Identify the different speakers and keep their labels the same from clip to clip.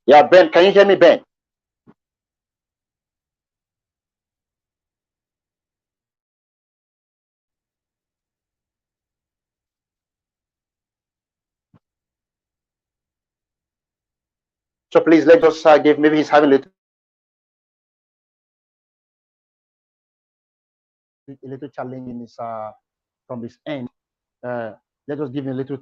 Speaker 1: Yeah, Ben, can you hear me, Ben? So please let us give. Maybe he's having a little challenge in his from his end. Uh, let us give him a little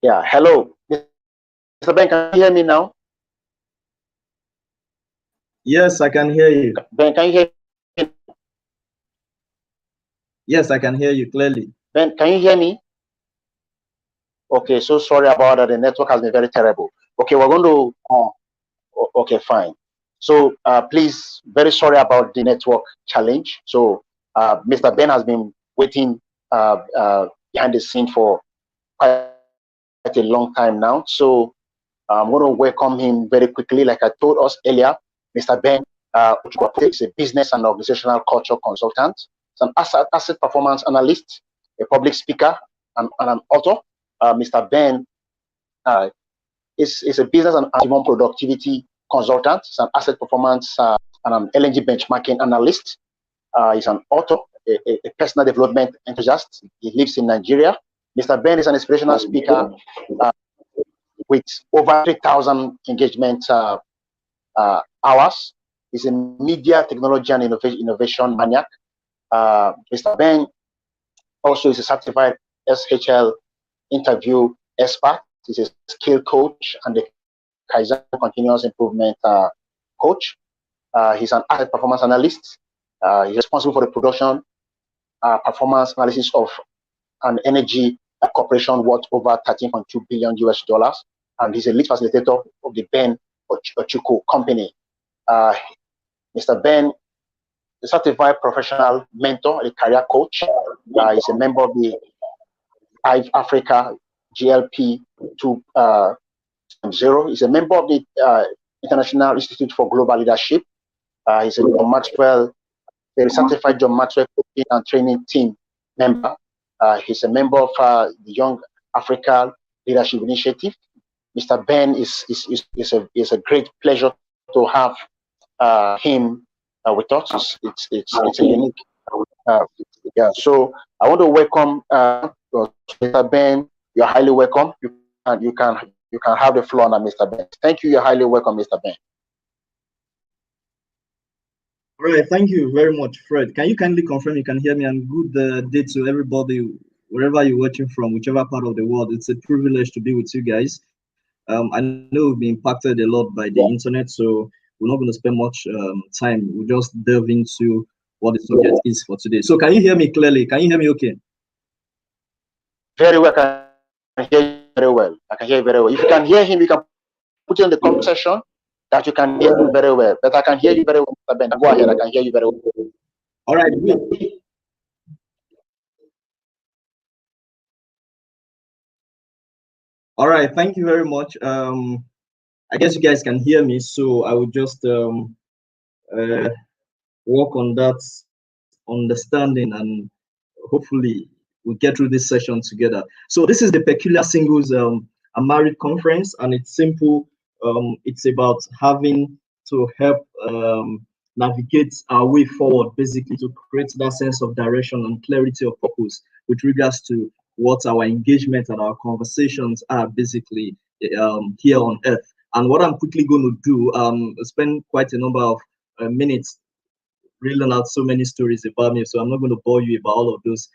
Speaker 1: Yeah, hello. Mr. Ben, can you hear me now?
Speaker 2: Yes, I can hear you.
Speaker 1: Ben, can you hear me?
Speaker 2: Yes, I can hear you clearly.
Speaker 1: Ben, can you hear me? Okay, so sorry about that. The network has been very terrible. Okay, we're going to, okay, fine. So please, very sorry about the network challenge. So Mr. Ben has been waiting behind the scene for quite a long time now. So I'm going to welcome him very quickly. Like I told us earlier, Mr. Ben is a business and organizational culture consultant. He's an asset performance analyst, a public speaker, and an author. Mr. Ben uh, is a business and human productivity consultant. He's an asset performance and an LNG benchmarking analyst. He's an author, a personal development enthusiast. He lives in Nigeria. Mr. Ben is an inspirational speaker with over 3,000 engagement hours. He's a media technology and innovation maniac. Mr. Ben also is a certified SHL interview expert. He's a skill coach and a Kaizen continuous improvement coach. He's an asset performance analyst. He's responsible for the production, performance analysis of an energy corporation worth over 13.2 billion US dollars. And he's a lead facilitator of the Ben Ochuku company. Mr. Ben is a certified professional mentor, a career coach. He's a member of the Hive Africa GLP 2.0. He's a member of the International Institute for Global Leadership. He's a John Maxwell, a certified John Maxwell coaching and training team member. He's a member of the Young Africa Leadership Initiative. Mr. Ben is a great pleasure to have him with us. It's a unique. Yeah. So I want to welcome Mr. Ben. You're highly welcome. You can have the floor now, Mr. Ben. Thank you. You're highly welcome, Mr. Ben.
Speaker 2: All right, thank you very much, Fred. Can you kindly confirm you can hear me? And good day to everybody, wherever you're watching from, whichever part of the world. It's a privilege to be with you guys. I know we've been impacted a lot by the internet, so we're not going to spend much time. We'll just delve into what the subject is for today. So can you hear me clearly? Can you hear me okay?
Speaker 1: Very well. I can hear you very well. I can hear you very well. If you can hear him, you can put it in the comment section that you can hear him very well. But I can hear you very well, Mr. Ben. Go ahead. I can hear you very well.
Speaker 2: All right. All right. Thank you very much. I guess you guys can hear me, so I will just work on that understanding, and hopefully we'll get through this session together. So this is the Peculiar Singles and Married Conference, and it's simple. It's about having to help navigate our way forward, basically to create that sense of direction and clarity of purpose with regards to what our engagement and our conversations are basically here on Earth. And what I'm quickly going to do, spend quite a number of minutes reeling out so many stories about me, so I'm not going to bore you about all of those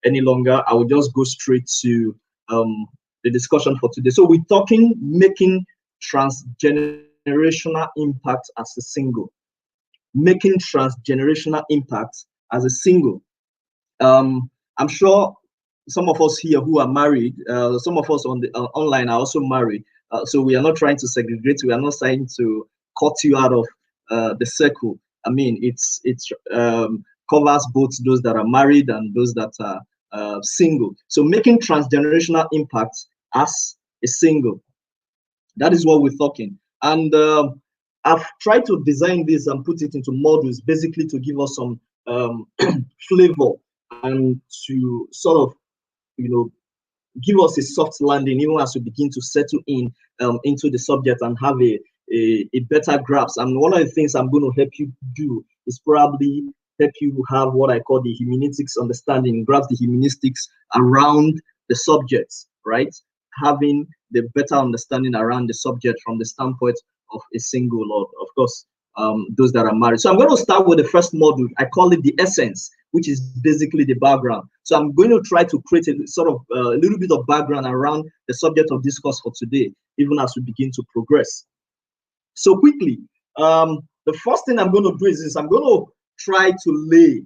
Speaker 2: any longer. I will just go straight to the discussion for today. So we're talking making transgenerational impact as a single. Making transgenerational impact as a single. I'm sure some of us here who are married, some of us on the online are also married. So we are not trying to segregate. We are not trying to cut you out of the circle. I mean, it's covers both those that are married and those that are single. So making transgenerational impact as a single. That is what we're talking. And I've tried to design this and put it into modules, basically to give us some flavor and to sort of, give us a soft landing, even as we begin to settle in into the subject and have a better grasp. And one of the things I'm going to help you do is probably help you have what I call the hermeneutics understanding, grasp the hermeneutics around the subjects, right? Having the better understanding around the subject from the standpoint of a single, or of course, those that are married. So I'm going to start with the first module. I call it the essence, which is basically the background. So I'm going to try to create a sort of a little bit of background around the subject of discourse for today, even as we begin to progress. So quickly, the first thing I'm going to do is this. I'm going to try to lay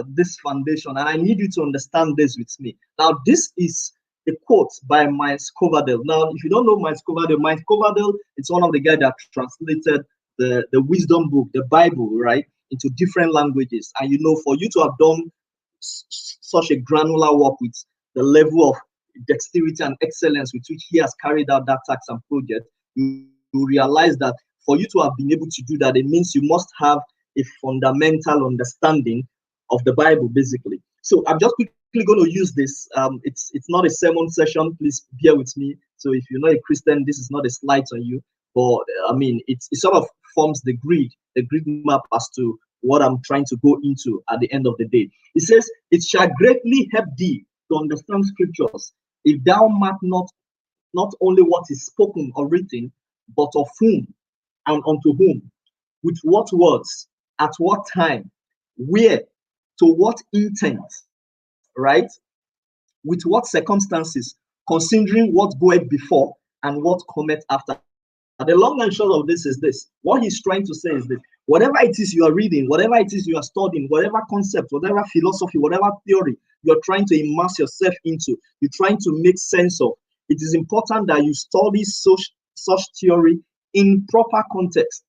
Speaker 2: this foundation, and I need you to understand this with me. Now, this is a quote by Miles Coverdale. Now, if you don't know Miles Coverdale, it's one of the guys that translated the wisdom book, the Bible, right, into different languages. And you know, for you to have done such a granular work with the level of dexterity and excellence with which he has carried out that task and project, you realize that for you to have been able to do that, it means you must have a fundamental understanding of the Bible, basically. So I'm just quickly going to use this. It's not a sermon session. Please bear with me. So if you're not a Christian, this is not a slide on you. But I mean, it sort of forms the grid map as to what I'm trying to go into at the end of the day. It says, "It shall greatly help thee to understand scriptures, if thou mark not only what is spoken or written, but of whom and unto whom, with what words, at what time, where, to what intent, right? With what circumstances, considering what goeth before and what cometh after." And the long and short of this is this. What he's trying to say is this. Whatever it is you are reading, whatever it is you are studying, whatever concept, whatever philosophy, whatever theory you're trying to immerse yourself into, you're trying to make sense of, it is important that you study such theory in proper context.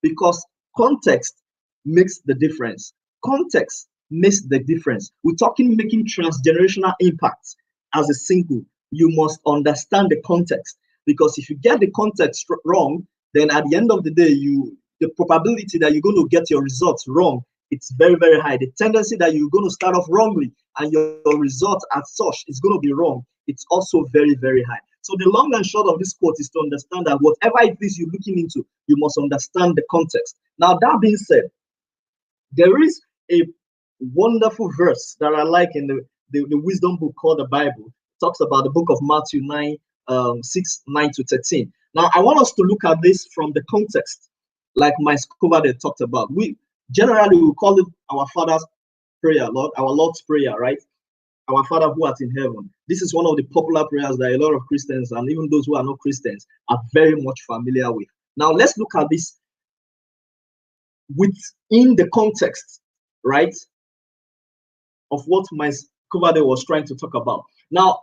Speaker 2: Because context makes the difference. Context makes the difference. We're talking making transgenerational impacts as a single. You must understand the context. Because if you get the context wrong, then at the end of the day, the probability that you're going to get your results wrong, it's very, very high. The tendency that you're going to start off wrongly and your result as such is going to be wrong, it's also very, very high. So the long and short of this quote is to understand that whatever it is you're looking into, you must understand the context. Now, that being said, there is a wonderful verse that I like in the wisdom book called the Bible. It talks about the book of Matthew 9:6-9-13. Now, I want us to look at this from the context, like Miles Coverdale talked about. We generally will call it our Father's prayer, our Lord's prayer, right? Our Father who art in heaven. This is one of the popular prayers that a lot of Christians and even those who are not Christians are very much familiar with. Now, let's look at this within the context, right, of what Miles Coverdale was trying to talk about. Now,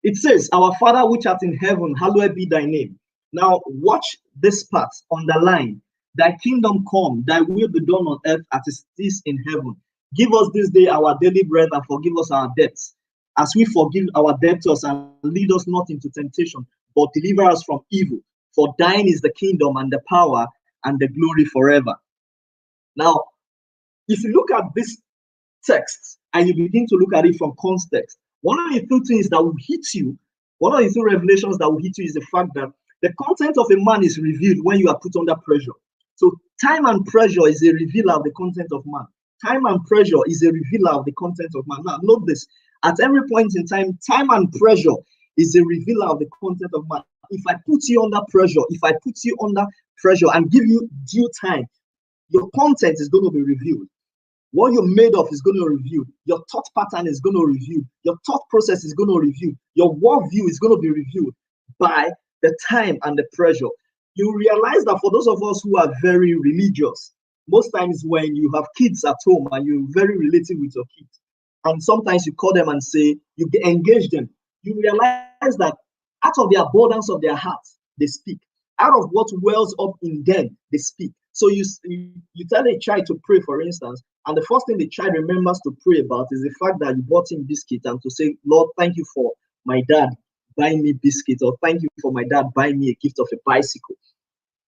Speaker 2: it says, "Our Father which art in heaven, hallowed be thy name." Now, watch this part, underline. "Thy kingdom come, thy will be done on earth as it is in heaven. Give us this day our daily bread, and forgive us our debts, as we forgive our debtors, and lead us not into temptation, but deliver us from evil. For thine is the kingdom and the power and the glory forever." Now, if you look at this text and you begin to look at it from context, one of the two things that will hit you, one of the two revelations that will hit you is the fact that the content of a man is revealed when you are put under pressure. So time and pressure is a revealer of the content of man. Time and pressure is a revealer of the content of man. Now, note this. At every point in time, time and pressure is a revealer of the content of man. If I put you under pressure and give you due time, your content is going to be revealed. What you're made of is going to review. Your thought pattern is going to review. Your thought process is going to review. Your worldview is going to be reviewed by the time and the pressure. You realize that for those of us who are very religious, most times when you have kids at home and you're very related with your kids, and sometimes you call them and say, you engage them, you realize that out of the abundance of their hearts, they speak. Out of what wells up in them, they speak. So you tell a child to pray, for instance, and the first thing the child remembers to pray about is the fact that you bought him biscuit, and to say, "Lord, thank you for my dad buying me biscuit," or "Thank you for my dad buying me a gift of a bicycle."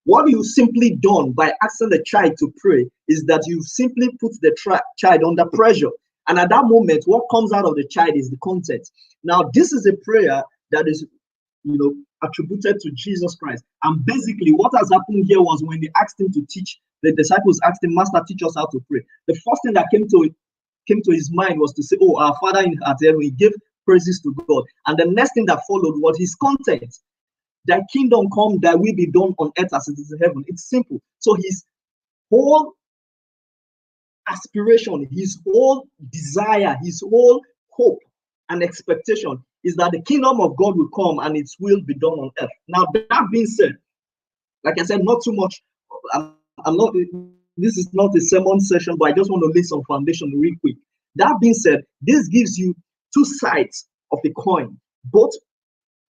Speaker 2: What you've simply done by asking the child to pray is that you've simply put the child under pressure. And at that moment, what comes out of the child is the content. Now, this is a prayer that is, attributed to Jesus Christ. And basically, what has happened here was when they asked him to teach, the disciples asked him, "Master, teach us how to pray." The first thing that came to his mind was to say, "Oh, our Father in heaven," he gave praises to God. And the next thing that followed was his content. Thy kingdom come, thy will be done on earth as it is in heaven. It's simple. So his whole aspiration, his whole desire, his whole hope and expectation is that the kingdom of God will come and its will be done on earth. Now, that being said, like I said, not too much. I'm not. This is not a sermon session, but I just want to lay some foundation real quick. That being said, this gives you two sides of the coin. Both,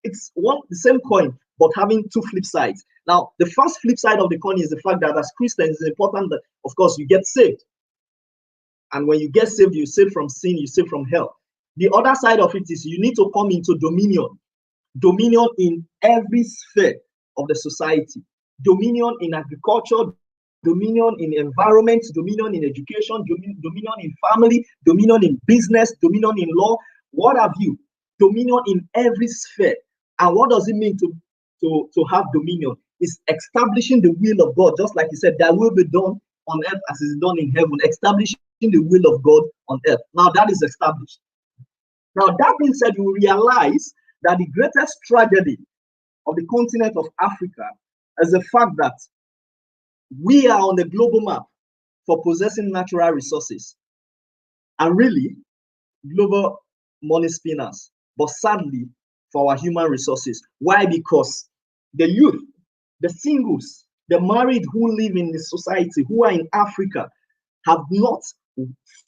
Speaker 2: it's the same coin, but having two flip sides. Now, the first flip side of the coin is the fact that as Christians, it's important that, of course, you get saved. And when you get saved, you save from sin, you save from hell. The other side of it is you need to come into dominion. Dominion in every sphere of the society. Dominion in agriculture, dominion in environment, dominion in education, dominion in family, dominion in business, dominion in law, what have you. Dominion in every sphere. And what does it mean to have dominion? It's establishing the will of God, just like he said, that will be done on earth as is done in heaven, establishing the will of God on earth. Now that is established. Now that being said, you realize that the greatest tragedy of the continent of Africa is the fact that we are on the global map for possessing natural resources and really global money spinners, but sadly for our human resources. Why? Because the youth, the singles, the married who live in the society, who are in Africa, have not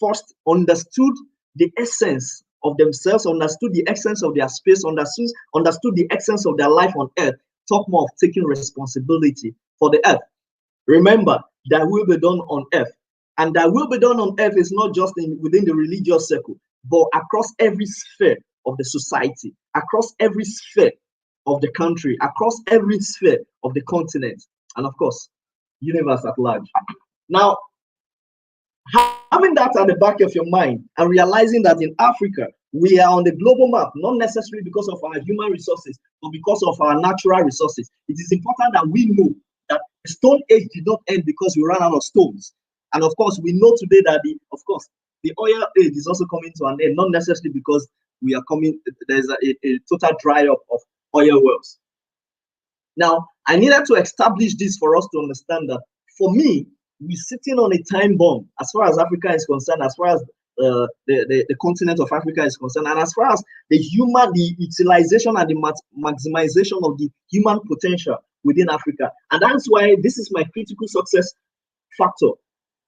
Speaker 2: first understood the essence of themselves, understood the essence of their space, understood the essence of their life on earth. Talk more of taking responsibility for the earth. Remember, that will be done on earth. And that will be done on earth is not just within the religious circle, but across every sphere of the society, across every sphere of the country, across every sphere of the continent, and of course, universe at large. Now, having that at the back of your mind and realizing that in Africa, we are on the global map, not necessarily because of our human resources, but because of our natural resources. It is important that we know that the Stone Age did not end because we ran out of stones. And of course, we know today that the oil age is also coming to an end, not necessarily because there's a total dry up of oil wells. Now, I needed to establish this for us to understand that, for me, we're sitting on a time bomb as far as Africa is concerned, as far as the continent of Africa is concerned, and as far as the utilization and the maximization of the human potential within Africa. And that's why this is my critical success factor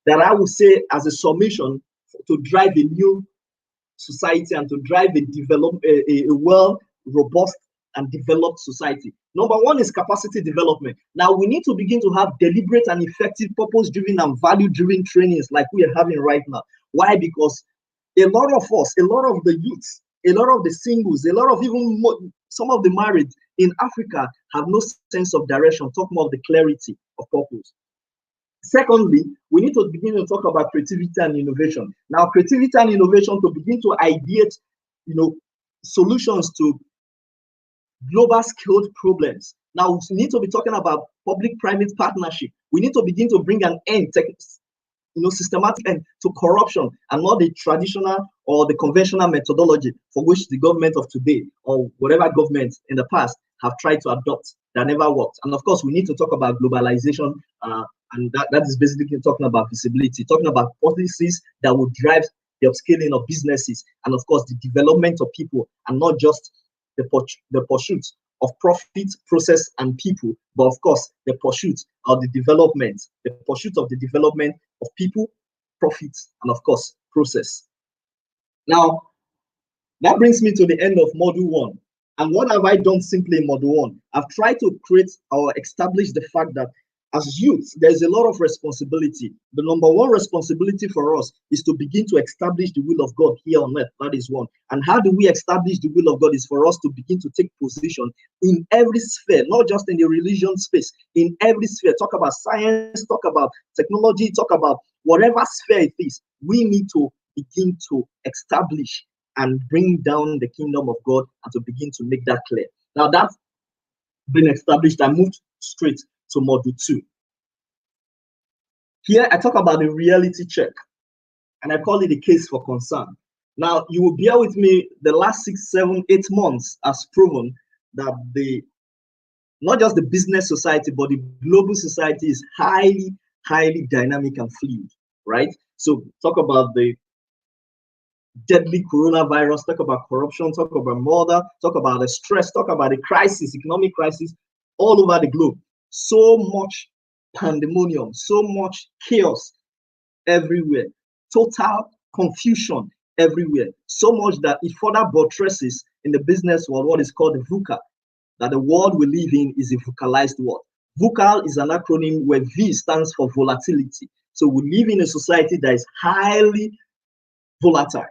Speaker 2: that I would say as a summation to drive a new society and to drive a well, robust, and developed society. Number one is capacity development. Now we need to begin to have deliberate and effective purpose-driven and value-driven trainings like we are having right now. Why? Because a lot of us, a lot of the youths, a lot of the singles, a lot of even some of the married in Africa have no sense of direction. Talk more of the clarity of purpose. Secondly, we need to begin to talk about creativity and innovation. Now, creativity and innovation to begin to ideate, solutions to global scaled problems. Now, we need to be talking about public-private partnership. We need to begin to bring an end, systematic end to corruption and not the traditional or the conventional methodology for which the government of today or whatever government in the past have tried to adopt that never worked. And of course, we need to talk about globalization, and that is basically talking about visibility, talking about policies that will drive the upscaling of businesses and of course the development of people, and not just the pursuit of profit, process, and people, but of course the pursuit of the development of people, profits, and of course process. Now, that brings me to the end of module 1. And what have I done simply in module 1? I've tried to create or establish the fact that as youths, there's a lot of responsibility. The number one responsibility for us is to begin to establish the will of God here on earth. That is one. And how do we establish the will of God? Is for us to begin to take position in every sphere, not just in the religion space, in every sphere. Talk about science, talk about technology, talk about whatever sphere it is. We need to begin to establish and bring down the kingdom of God and to begin to make that clear. Now that's been established, I moved straight to module 2. Here I talk about the reality check, and I call it a case for concern. Now you will bear with me, the last 6, 7, 8 months has proven that the not just the business society, but the global society is highly, highly dynamic and fluid, right? So talk about the deadly coronavirus, talk about corruption, talk about murder, talk about the stress, talk about the crisis, economic crisis all over the globe. So much pandemonium, so much chaos everywhere, total confusion everywhere. So much that it further buttresses in the business world what is called the VUCA, that the world we live in is a vocalized world. VUCA is an acronym where V stands for volatility. So we live in a society that is highly volatile.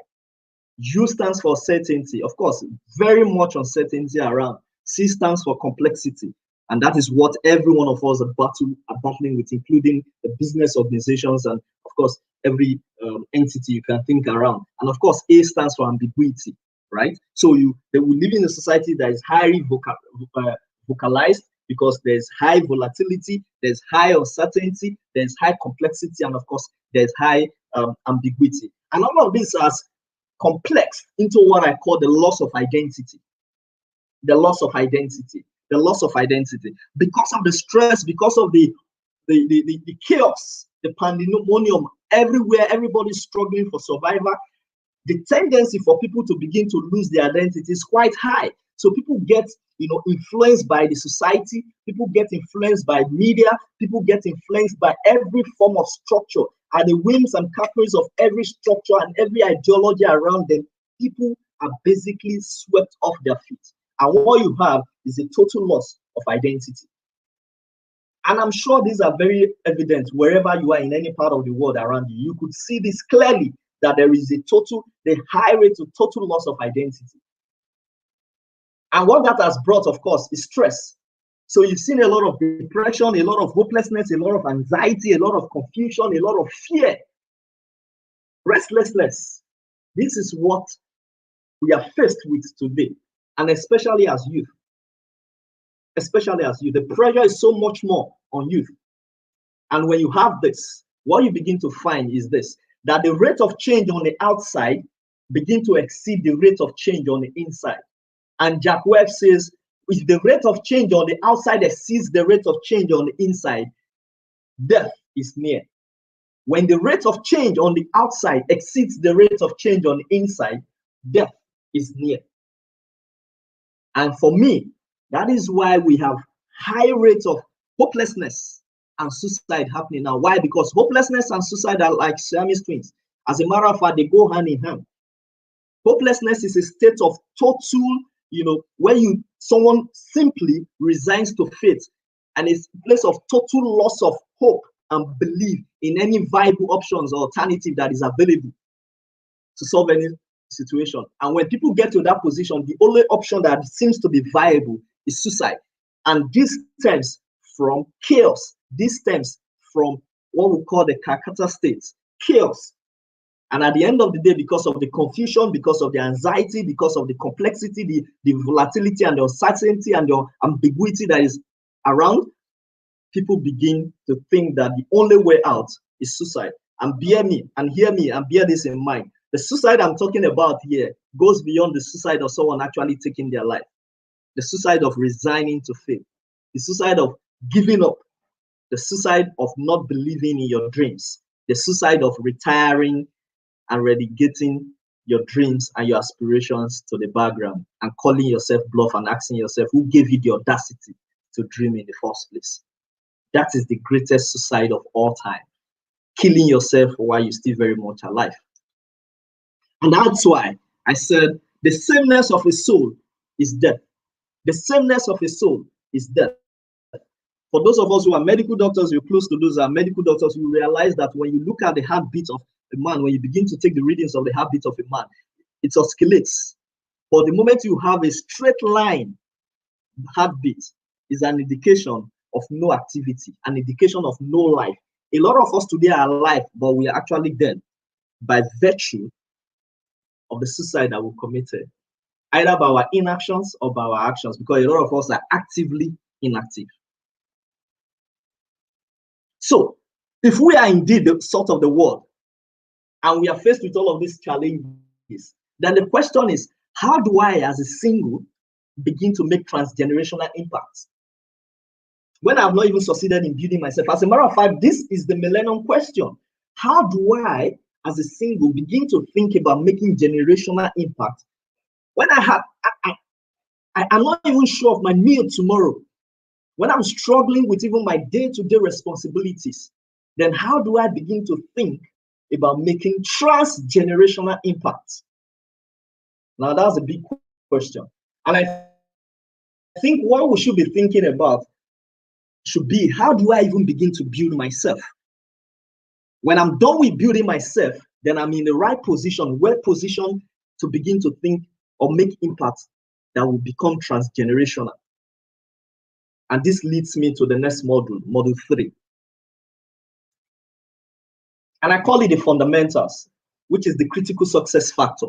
Speaker 2: U stands for certainty. Of course, very much uncertainty around. C stands for complexity. And that is what every one of us are battling with, including the business organizations and, of course, every entity you can think around. And, of course, A stands for ambiguity, right? So we live in a society that is highly vocalized because there's high volatility, there's high uncertainty, there's high complexity, and, of course, there's high ambiguity. And all of this has complex into what I call the loss of identity. The loss of identity. The loss of identity. Because of the stress, because of the chaos, the pandemonium everywhere, everybody's struggling for survival. The tendency for people to begin to lose their identity is quite high. So people get, influenced by the society, people get influenced by media, people get influenced by every form of structure and the whims and caprices of every structure and every ideology around them. People are basically swept off their feet. And what you have is a total loss of identity. And I'm sure these are very evident wherever you are in any part of the world around you. You could see this clearly, that there is the high rate of total loss of identity. And what that has brought, of course, is stress. So you've seen a lot of depression, a lot of hopelessness, a lot of anxiety, a lot of confusion, a lot of fear, restlessness. This is what we are faced with today, and especially as youth. Especially as youth, the pressure is so much more on youth. And when you have this, what you begin to find is this, that the rate of change on the outside begin to exceed the rate of change on the inside. And Jack Webb says, if the rate of change on the outside exceeds the rate of change on the inside, death is near. When the rate of change on the outside exceeds the rate of change on the inside, death is near. And for me, that is why we have high rates of hopelessness and suicide happening now. Why? Because hopelessness and suicide are like Siamese twins. As a matter of fact, they go hand in hand. Hopelessness is a state of total, when someone simply resigns to fate, and it's a place of total loss of hope and belief in any viable options or alternative that is available to solve any situation. And when people get to that position, the only option that seems to be viable is suicide. And this stems from chaos. This stems from what we call the Calcutta state, chaos. And at the end of the day, because of the confusion, because of the anxiety, because of the complexity, the volatility and the uncertainty and the ambiguity that is around, people begin to think that the only way out is suicide. And hear me and bear this in mind. The suicide I'm talking about here goes beyond the suicide of someone actually taking their life. The suicide of resigning to fate. The suicide of giving up. The suicide of not believing in your dreams. The suicide of retiring and relegating your dreams and your aspirations to the background and calling yourself bluff and asking yourself, who gave you the audacity to dream in the first place? That is the greatest suicide of all time. Killing yourself while you're still very much alive. And that's why I said the sameness of a soul is death. The sameness of a soul is death. For those of us who are medical doctors, you're close to those who are medical doctors, you realize that when you look at the heartbeat of a man, when you begin to take the readings of the heartbeat of a man, it oscillates. But the moment you have a straight line heartbeat, is an indication of no activity, an indication of no life. A lot of us today are alive, but we are actually dead by virtue of the suicide that we committed, either by our inactions or by our actions, because a lot of us are actively inactive. So, if we are indeed the salt of the world, and we are faced with all of these challenges, then the question is, how do I, as a single, begin to make transgenerational impacts? when I've not even succeeded in building myself. As a matter of fact, this is the millennium question. How do I, as a single, begin to think about making generational impact when I'm not even sure of my meal tomorrow, when I'm struggling with even my day-to-day responsibilities? Then how do I begin to think about making transgenerational impact? Now, that's a big question. And I think what we should be thinking about should be, how do I even begin to build myself? When I'm done with building myself, then I'm in the right position, well positioned to begin to think or make impact that will become transgenerational. And this leads me to the next module, module 3. And I call it the fundamentals, which is the critical success factor.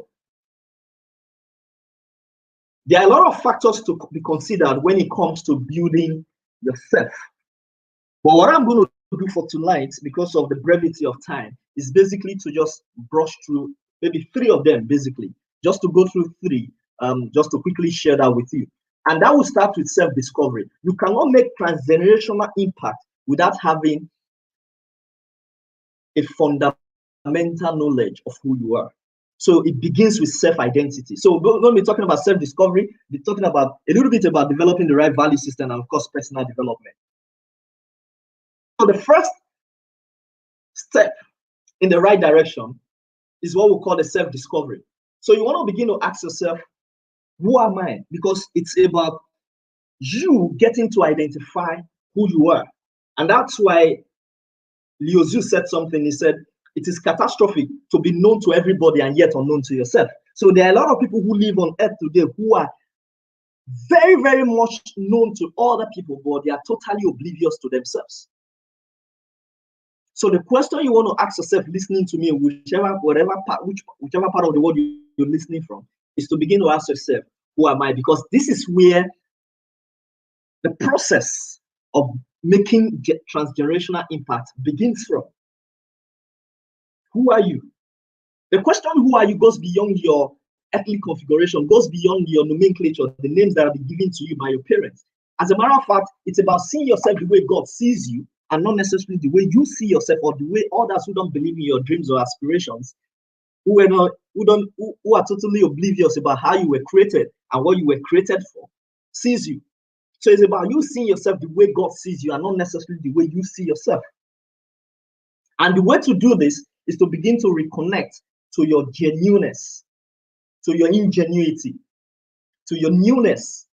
Speaker 2: There are a lot of factors to be considered when it comes to building yourself. But what I'm going to do for tonight, because of the brevity of time, is basically to just brush through maybe 3 of them, basically, just to go through 3, just to quickly share that with you. And that will start with self-discovery. You cannot make transgenerational impact without having a fundamental knowledge of who you are. So it begins with self-identity. So when we're talking about self-discovery, we're talking about a little bit about developing the right value system and, of course, personal development. So the first step in the right direction is what we call the self-discovery. So you want to begin to ask yourself, who am I? Because it's about you getting to identify who you are. And that's why Leo Xu said something. He said, it is catastrophic to be known to everybody and yet unknown to yourself. So there are a lot of people who live on earth today who are very, very much known to other people, but they are totally oblivious to themselves. So the question you want to ask yourself, listening to me, whichever part of the world you're listening from, is to begin to ask yourself, who am I? Because this is where the process of making transgenerational impact begins from. Who are you? The question who are you goes beyond your ethnic configuration, goes beyond your nomenclature, the names that are given to you by your parents. As a matter of fact, it's about seeing yourself the way God sees you, and not necessarily the way you see yourself or the way others who don't believe in your dreams or aspirations, who are totally oblivious about how you were created and what you were created for, sees you. So it's about you seeing yourself the way God sees you and not necessarily the way you see yourself. And the way to do this is to begin to reconnect to your genuineness, to your ingenuity, to your newness,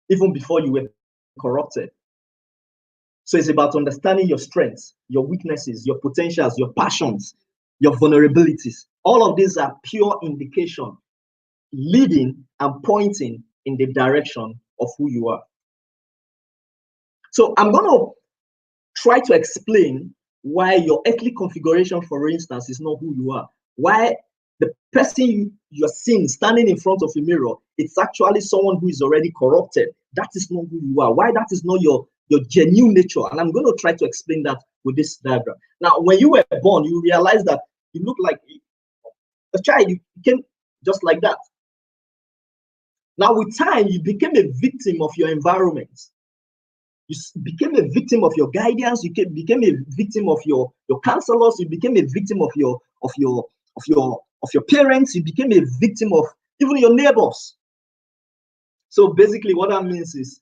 Speaker 2: even before you were corrupted. So it's about understanding your strengths, your weaknesses, your potentials, your passions, your vulnerabilities. All of these are pure indication, leading and pointing in the direction of who you are. So I'm going to try to explain why your ethnic configuration, for instance, is not who you are. Why the person you're seeing standing in front of a mirror, it's actually someone who is already corrupted. That is not who you are. Why that is not your genuine nature. And I'm going to try to explain that with this diagram. Now, when you were born, you realize that you look like a child. You became just like that. Now, with time, you became a victim of your environment. You became a victim of your guidance. You became a victim of your counselors. You became a victim of your parents. You became a victim of even your neighbors. So basically, what that means is,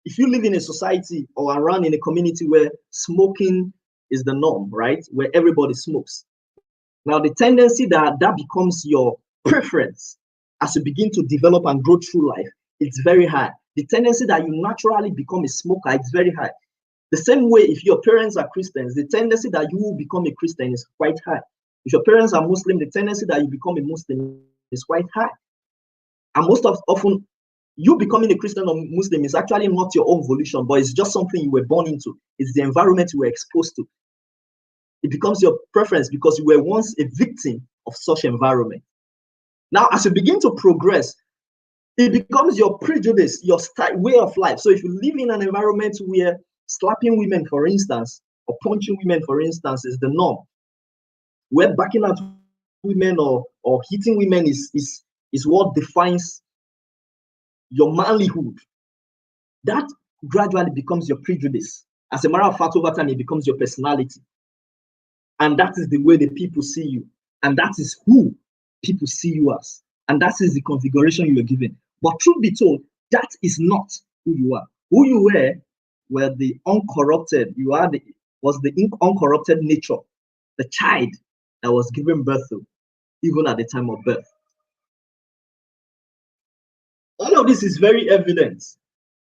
Speaker 2: if you live in a society or around in a community where smoking is the norm, right, where everybody smokes, now the tendency that becomes your preference as you begin to develop and grow through life, it's very high. The tendency that you naturally become a smoker is very high. The same way, if your parents are Christians, the tendency that you will become a Christian is quite high. If your parents are Muslim, the tendency that you become a Muslim is quite high. And most often, you becoming a Christian or Muslim is actually not your own volition, but it's just something you were born into. It's the environment you were exposed to. It becomes your preference because you were once a victim of such environment. Now, as you begin to progress, it becomes your prejudice, your way of life. So if you live in an environment where slapping women, for instance, or punching women, for instance, is the norm, where backing out women or hitting women is what defines your manlyhood, that gradually becomes your prejudice. As a matter of fact, over time, it becomes your personality. And that is the way the people see you. And that is who people see you as. And that is the configuration you were given. But truth be told, that is not who you are. Who you were the uncorrupted, was the uncorrupted nature, the child that was given birth to, even at the time of birth. All of this is very evident,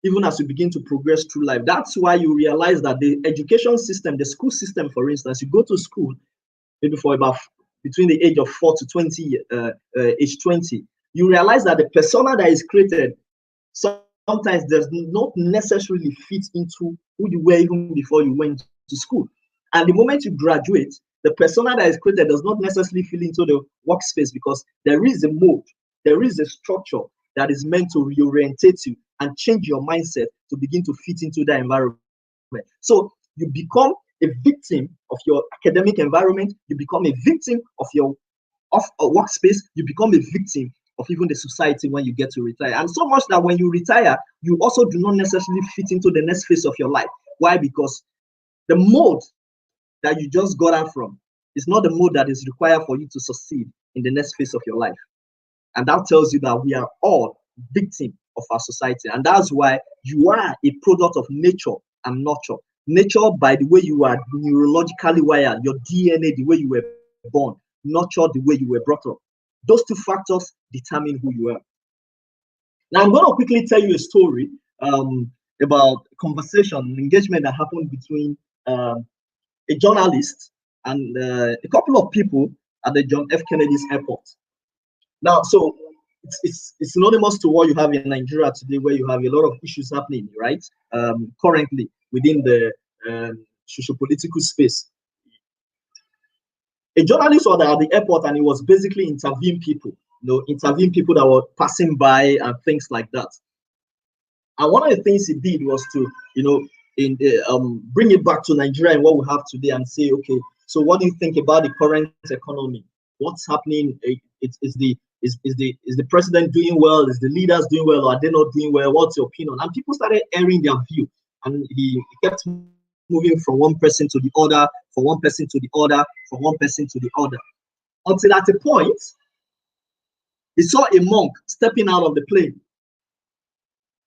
Speaker 2: even as you begin to progress through life. That's why you realize that the education system, the school system, for instance, you go to school maybe for about between the age of 4 to 20, age 20, you realize that the persona that is created sometimes does not necessarily fit into who you were even before you went to school. And the moment you graduate, the persona that is created does not necessarily fit into the workspace, because there is a mode, there is a structure that is meant to reorientate you and change your mindset to begin to fit into that environment. So you become a victim of your academic environment, you become a victim of your workspace, you become a victim of even the society when you get to retire. And so much that when you retire, you also do not necessarily fit into the next phase of your life. Why? Because the mode that you just got out from is not the mode that is required for you to succeed in the next phase of your life. And that tells you that we are all victims of our society. And that's why you are a product of nature and nurture. Nature by the way you are neurologically wired, your DNA, the way you were born, nurture the way you were brought up. Those two factors determine who you are. Now, I'm going to quickly tell you a story about a conversation, an engagement that happened between a journalist and a couple of people at the John F. Kennedy's airport. Now, so it's synonymous to what you have in Nigeria today, where you have a lot of issues happening, right? Currently within the socio-political space. A journalist was at the airport and he was basically interviewing people, interviewing people that were passing by and things like that. And one of the things he did was to, bring it back to Nigeria and what we have today and say, okay, so what do you think about the current economy? What's happening? Is the president doing well? Is the leaders doing well? Or are they not doing well? What's your opinion? And people started airing their view. And he kept moving from one person to the other, from one person to the other, from one person to the other. Until at a point, he saw a monk stepping out of the plane.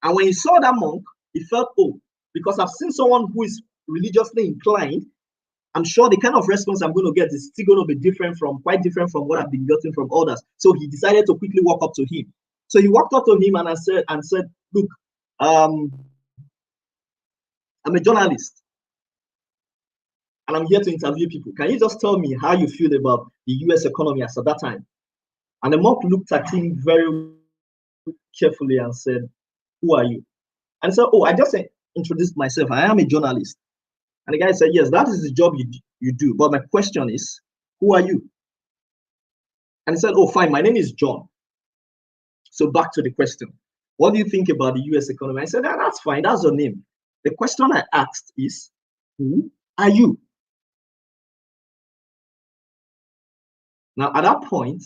Speaker 2: And when he saw that monk, he felt, oh, because I've seen someone who is religiously inclined, I'm sure the kind of response I'm going to get is still going to be quite different from what I've been getting from others. So he decided to quickly walk up to him. So he walked up to him and said, look, I'm a journalist and I'm here to interview people. Can you just tell me how you feel about the US economy as at that time? And the monk looked at him very carefully and said, who are you? And so, oh, I just introduced myself. I am a journalist. And the guy said, yes, that is the job you do. But my question is, who are you? And he said, oh, fine, my name is John. So back to the question. What do you think about the US economy? I said, that's fine, that's your name. The question I asked is, who are you? Now, at that point,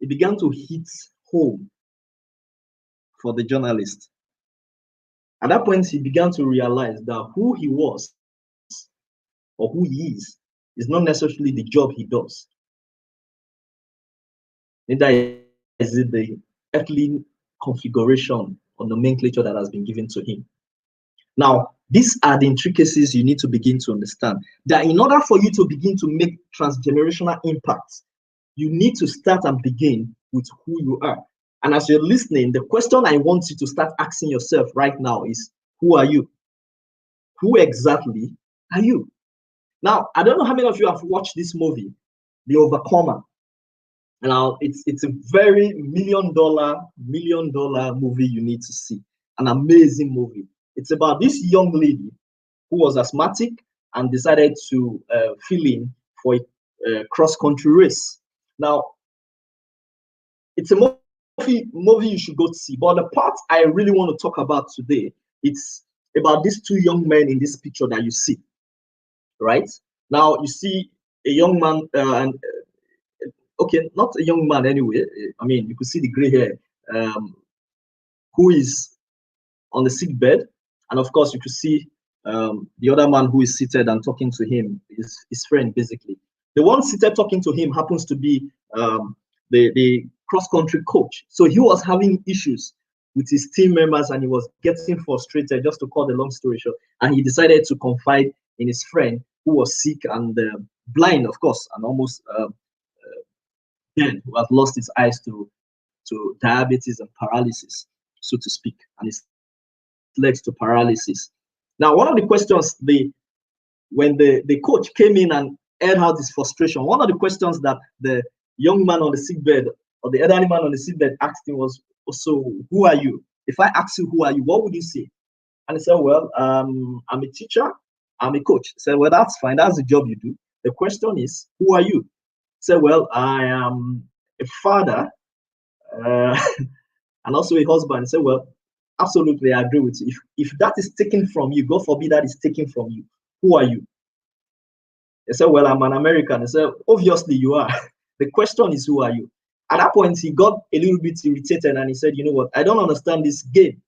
Speaker 2: it began to hit home for the journalist. At that point, he began to realize that who he was or who he is not necessarily the job he does. Neither is it the earthly configuration or nomenclature that has been given to him. Now, these are the intricacies you need to begin to understand. That in order for you to begin to make transgenerational impacts, you need to start and begin with who you are. And as you're listening, the question I want you to start asking yourself right now is, who are you? Who exactly are you? Now, I don't know how many of you have watched this movie, The Overcomer. Now, it's a very million dollar movie you need to see. An amazing movie. It's about this young lady who was asthmatic and decided to fill in for a cross-country race. Now, it's a movie you should go to see. But the part I really want to talk about today, it's about these two young men in this picture that you see. Right? Now, you see a young man, okay, not a young man anyway. I mean, you could see the gray hair, who is on the sick bed. And of course, you could see the other man who is seated and talking to him, his friend, basically. The one seated talking to him happens to be the cross-country coach. So he was having issues with his team members and he was getting frustrated, just to cut the long story short. And he decided to confide in his friend who was sick and blind, of course, and almost dead, who had lost his eyes to diabetes and paralysis, so to speak, and his legs to paralysis. Now, one of the questions when the coach came in and aired out his frustration, one of the questions that the young man on the sickbed or the elderly man on the sickbed asked him was, "So, who are you? If I ask you who are you, what would you say?" And he said, "Well, I'm a teacher, I'm a coach." He said, "Well, that's fine. That's the job you do. The question is, who are you?" He said, "Well, I am a father and also a husband." He said, "Well, absolutely, I agree with you. If that is taken from you, God forbid that is taken from you, who are you?" He said, "Well, I'm an American." He said, "Obviously, you are. The question is, who are you?" At that point, he got a little bit irritated and he said, "You know what? I don't understand this game.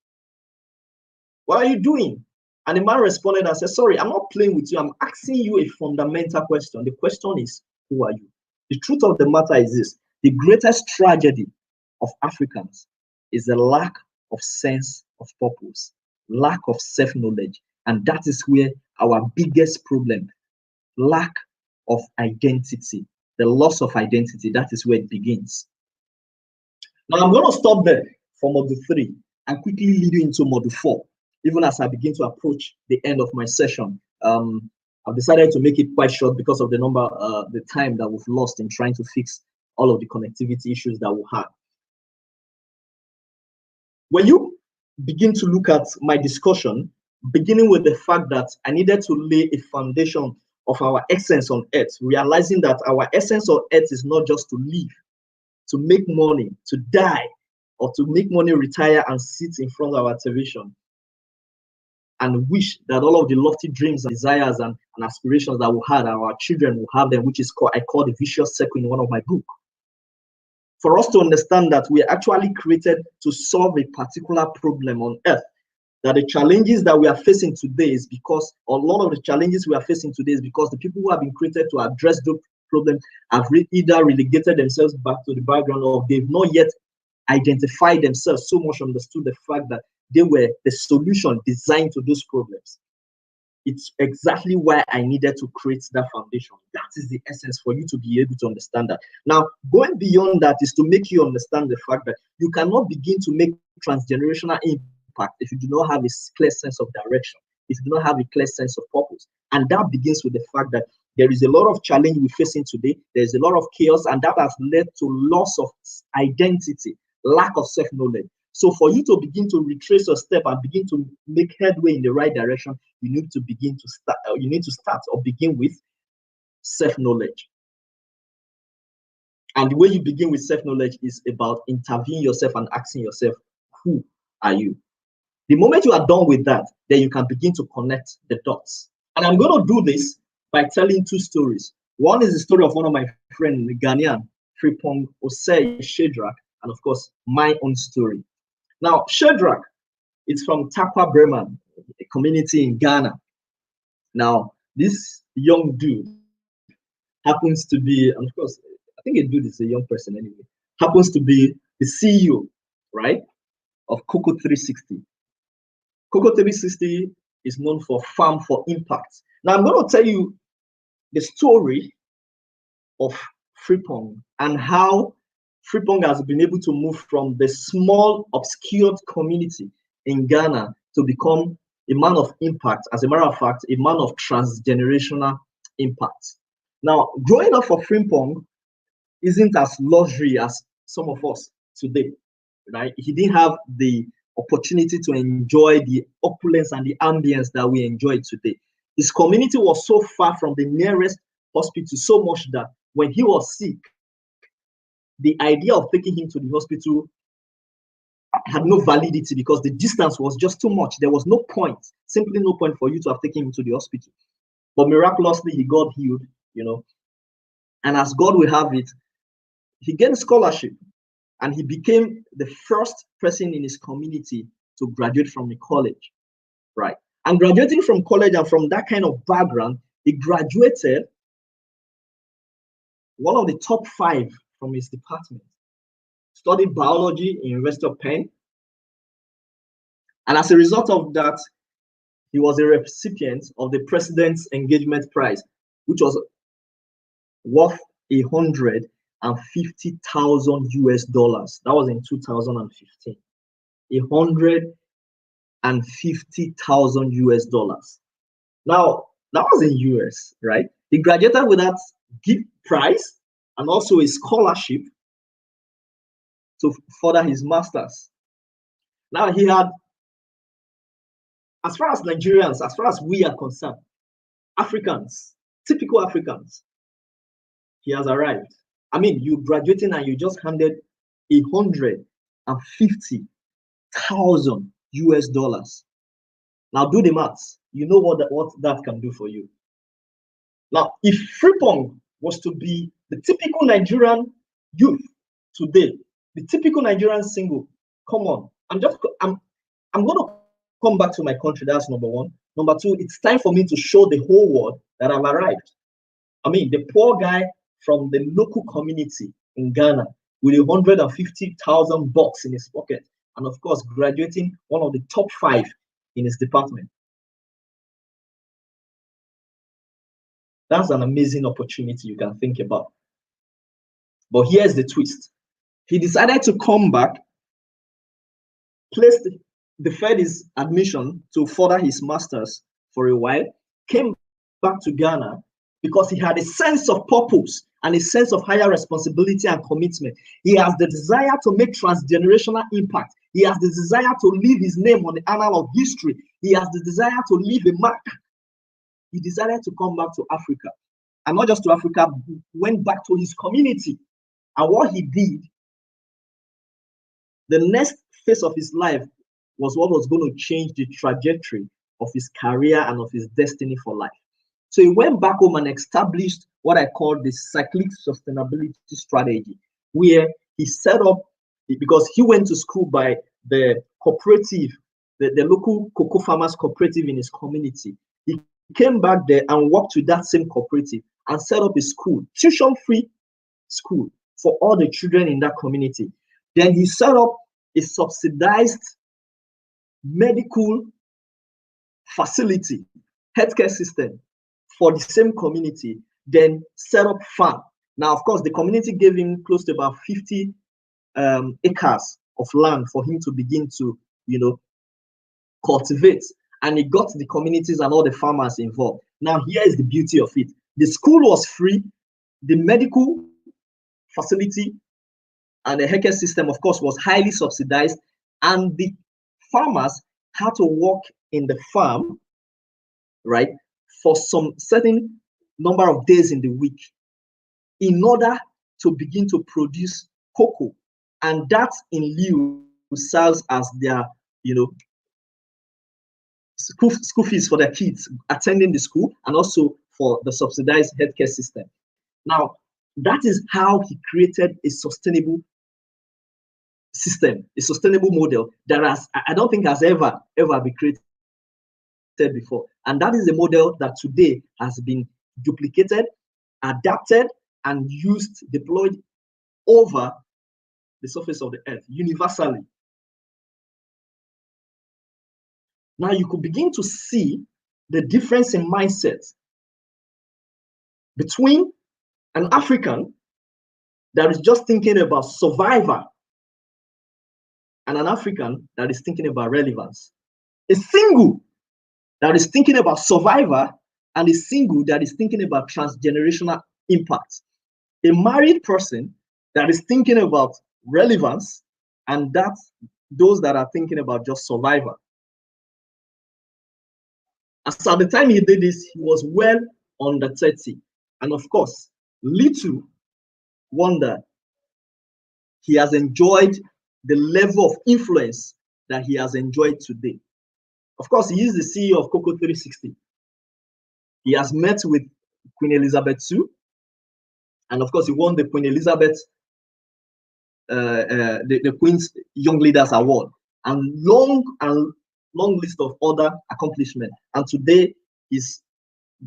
Speaker 2: What are you doing?" And the man responded and said, "Sorry, I'm not playing with you. I'm asking you a fundamental question. The question is, who are you?" The truth of the matter is this: the greatest tragedy of Africans is the lack of sense of purpose, lack of self-knowledge. And that is where our biggest problem, lack of identity, the loss of identity, that is where it begins. Now, I'm going to stop there for module 3 and quickly lead you into module 4, even as I begin to approach the end of my session. I've decided to make it quite short because of the time that we've lost in trying to fix all of the connectivity issues that we had. When you begin to look at my discussion, beginning with the fact that I needed to lay a foundation of our essence on earth, realizing that our essence on earth is not just to live, to make money, to die, or to make money, retire, and sit in front of our television and wish that all of the lofty dreams and desires and aspirations that we had, our children will have them, which is I call the vicious circle in one of my books. For us to understand that we are actually created to solve a particular problem on earth, that the challenges that we are facing today is because, or a lot of the challenges we are facing today is because the people who have been created to address those problems have either relegated themselves back to the background or they've not yet identified themselves so much, understood the fact that they were the solution designed to those problems. It's exactly why I needed to create that foundation. That is the essence for you to be able to understand that. Now, going beyond that is to make you understand the fact that you cannot begin to make transgenerational impact if you do not have a clear sense of direction, if you do not have a clear sense of purpose. And that begins with the fact that there is a lot of challenge we're facing today. There's a lot of chaos, and that has led to loss of identity, lack of self-knowledge. So for you to begin to retrace your step and begin to make headway in the right direction, you need to begin to start, you need to start or begin with self-knowledge. And the way you begin with self-knowledge is about interviewing yourself and asking yourself, who are you? The moment you are done with that, then you can begin to connect the dots. And I'm going to do this by telling two stories. One is the story of one of my friends, the Ghanaian, Frimpong Osei Shedrack, and of course, my own story. Now, Shedrack is from Takwa Bremen, a community in Ghana. Now, this young dude happens to be, and of course, I think a dude is a young person anyway, happens to be the CEO, right, of Cocoa 360. Cocoa 360 is known for Farm for Impact. Now, I'm going to tell you the story of Frimpong and how Frimpong has been able to move from the small, obscure community in Ghana to become a man of impact. As a matter of fact, a man of transgenerational impact. Now, growing up for Frimpong isn't as luxury as some of us today, right? He didn't have the opportunity to enjoy the opulence and the ambience that we enjoy today. His community was so far from the nearest hospital, so much that when he was sick, the idea of taking him to the hospital had no validity because the distance was just too much. There was no point, simply no point for you to have taken him to the hospital. But miraculously, he got healed, you know. And as God will have it, he gained scholarship and he became the first person in his community to graduate from the college. right? And graduating from college and from that kind of background, he graduated one of the top 5 from his department. Studied biology in University of Penn. And as a result of that, he was a recipient of the President's Engagement Prize, which was worth $150,000 US. That was in 2015. $150,000 US. Now, that was in US, right? He graduated with that gift prize and also a scholarship to further his master's. Now he had, as far as Nigerians, as far as we are concerned, Africans, typical Africans, he has arrived. I mean, you graduating and you just handed $150,000 US. Now do the maths. You know what that can do for you. Now, if Frimpong was to be the typical Nigerian youth today, the typical Nigerian single, come on, I'm going to come back to my country. That's number one. Number two, it's time for me to show the whole world that I've arrived. I mean, the poor guy from the local community in Ghana with $150,000 in his pocket, and of course, graduating one of the top 5 in his department. That's an amazing opportunity you can think about. But here's the twist. He decided to come back, deferred his admission to further his master's for a while, came back to Ghana because he had a sense of purpose and a sense of higher responsibility and commitment. He has the desire to make transgenerational impact. He has the desire to leave his name on the annal of history. He has the desire to leave a mark. He decided to come back to Africa. And not just to Africa, went back to his community. And what he did, the next phase of his life was what was going to change the trajectory of his career and of his destiny for life. So he went back home and established what I call the cyclic sustainability strategy, where he set up, because he went to school by the cooperative, the local cocoa farmers cooperative in his community. He came back there and worked with that same cooperative and set up a school, tuition-free school for all the children in that community. Then he set up a subsidized medical facility, healthcare system for the same community, then set up farm. Now, of course, the community gave him close to about 50 acres of land for him to begin to, cultivate. And he got the communities and all the farmers involved. Now, here is the beauty of it. The school was free. The medical facility and the healthcare system, of course, was highly subsidized. And the farmers had to work in the farm, right, for some certain number of days in the week in order to begin to produce cocoa. And that in lieu serves as their, school fees for their kids attending the school, and also for the subsidized healthcare system. Now, that is how he created a sustainable system, a sustainable model that I don't think has ever been created before. And that is a model that today has been duplicated, adapted, and deployed over the surface of the earth universally. Now you could begin to see the difference in mindset between an African that is just thinking about survival and an African that is thinking about relevance. A single that is thinking about survival and a single that is thinking about transgenerational impact. A married person that is thinking about relevance, and those that are thinking about just survival. As at the time he did this, he was well under 30. And of course, little wonder he has enjoyed the level of influence that he has enjoyed today. Of course, he is the CEO of Cocoa 360. He has met with Queen Elizabeth II. And of course, he won the Queen Elizabeth, the Queen's Young Leaders Award. And long and long list of other accomplishments. And today is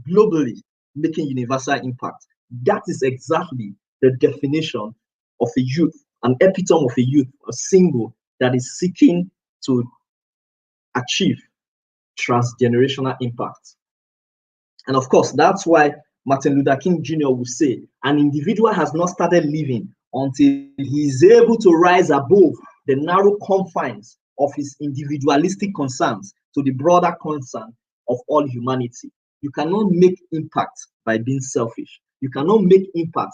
Speaker 2: globally making universal impact. That is exactly the definition of a youth, an epitome of a youth, a single that is seeking to achieve transgenerational impact. And of course, that's why Martin Luther King Jr. would say, an individual has not started living until he is able to rise above the narrow confines of his individualistic concerns to the broader concern of all humanity. You cannot make impact by being selfish. You cannot make impact,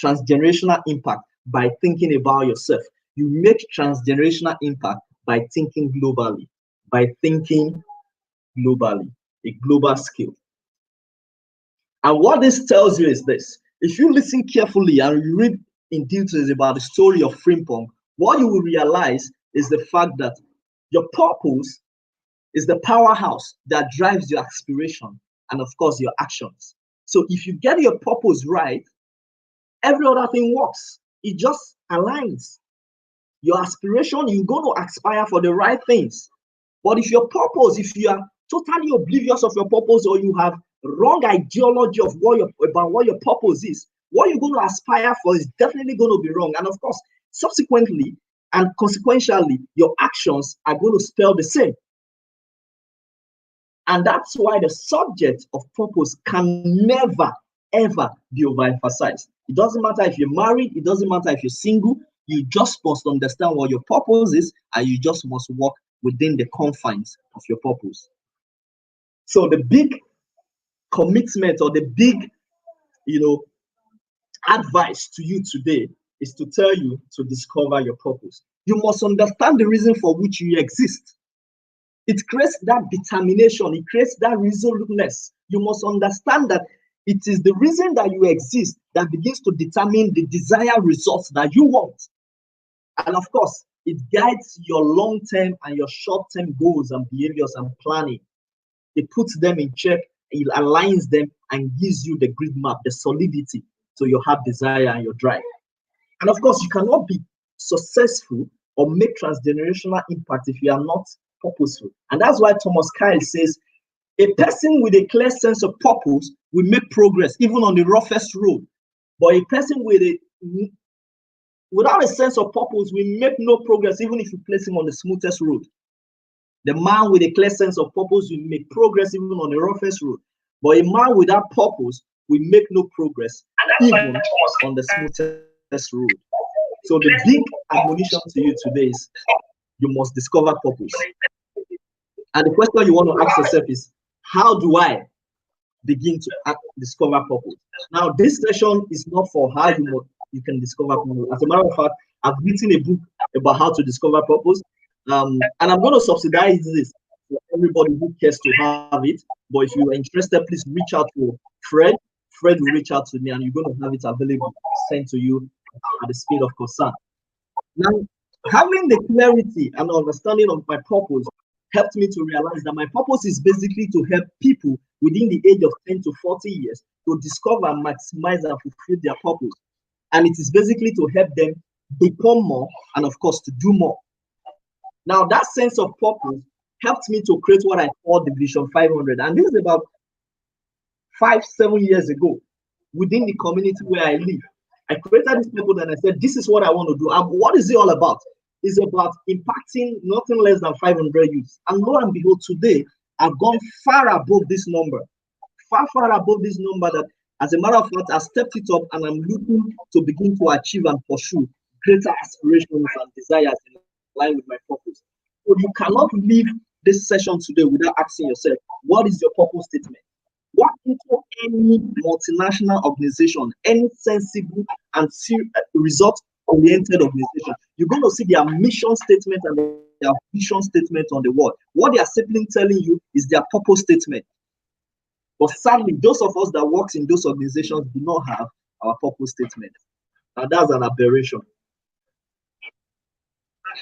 Speaker 2: transgenerational impact, by thinking about yourself. You make transgenerational impact by thinking globally, a global scale. And what this tells you is this: if you listen carefully and you read in details about the story of Frimpong, what you will realize is the fact that your purpose is the powerhouse that drives your aspiration and, of course, your actions. So if you get your purpose right, every other thing works. It just aligns. Your aspiration, you're going to aspire for the right things. But if your purpose, if you are totally oblivious of your purpose, or you have wrong ideology of about what your purpose is, what you're going to aspire for is definitely going to be wrong. And of course, subsequently and consequentially, your actions are going to spell the same. And that's why the subject of purpose can never, ever be overemphasized. It doesn't matter if you're married, it doesn't matter if you're single, you just must understand what your purpose is, and you just must work within the confines of your purpose. So the big commitment, or the big, advice to you today is to tell you to discover your purpose. You must understand the reason for which you exist. It creates that determination, it creates that resoluteness. You must understand that it is the reason that you exist that begins to determine the desired results that you want. And of course, it guides your long-term and your short-term goals and behaviors and planning. It puts them in check, it aligns them, and gives you the grid map, the solidity to your heart desire and your drive. And of course, you cannot be successful or make transgenerational impact if you are not purposeful. And that's why Thomas Kyle says, a person with a clear sense of purpose will make progress even on the roughest road. But a person without a sense of purpose will make no progress even if you place him on the smoothest road. The man with a clear sense of purpose will make progress even on the roughest road. But a man without purpose will make no progress even on the smoothest road. So the big admonition to you today is you must discover purpose. And the question you want to ask yourself is, how do I begin to discover purpose? Now, this session is not for how you can discover purpose. As a matter of fact, I've written a book about how to discover purpose. And I'm going to subsidize this for everybody who cares to have it. But if you are interested, please reach out to Fred. Fred will reach out to me, and you're going to have it available, sent to you at the speed of concern. Now, having the clarity and understanding of my purpose helped me to realize that my purpose is basically to help people within the age of 10 to 40 years to discover, maximize, and fulfill their purpose. And it is basically to help them become more and, of course, to do more. Now, that sense of purpose helped me to create what I call the Vision 500. And this is about 5-7 years ago within the community where I live. I created this purpose and I said, this is what I want to do. And what is it all about? It's about impacting nothing less than 500 youths. And lo and behold, today, I've gone far above this number. Far above this number that, as a matter of fact, I stepped it up and I'm looking to begin to achieve and pursue greater aspirations and desires in line with my purpose. So you cannot leave this session today without asking yourself, what is your purpose statement? Walk into any multinational organization, any sensible and result-oriented organization, you're going to see their mission statement and their vision statement on the wall. What they are simply telling you is their purpose statement. But sadly, those of us that work in those organizations do not have our purpose statement. And that's an aberration.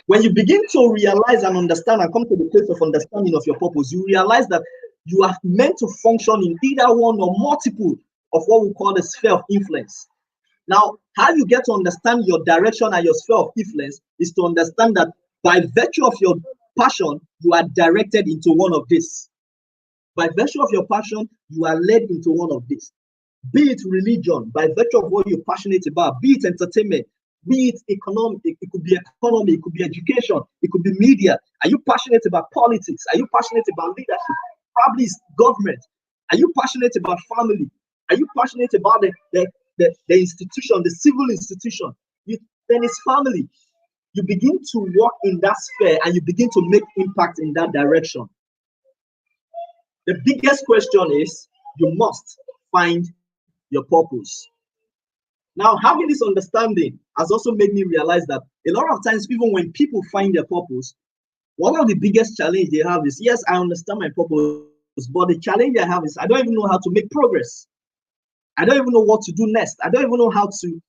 Speaker 2: When you begin to realize and understand and come to the place of understanding of your purpose, you realize that you are meant to function in either one or multiple of what we call the sphere of influence. Now, how you get to understand your direction and your sphere of influence is to understand that by virtue of your passion, you are directed into one of this. By virtue of your passion, you are led into one of this. Be it religion, by virtue of what you're passionate about, be it entertainment, be it economic, it could be economy, it could be education, it could be media. Are you passionate about politics? Are you passionate about leadership? Probably it's government. Are you passionate about family? Are you passionate about the institution, the civil institution? Then it's family. You begin to walk in that sphere and you begin to make impact in that direction. The biggest question is, you must find your purpose. Now, having this understanding has also made me realize that a lot of times, even when people find their purpose, one of the biggest challenge they have is, yes, I understand my purpose, but the challenge I have is I don't even know how to make progress. I don't even know what to do next. I don't even know how to,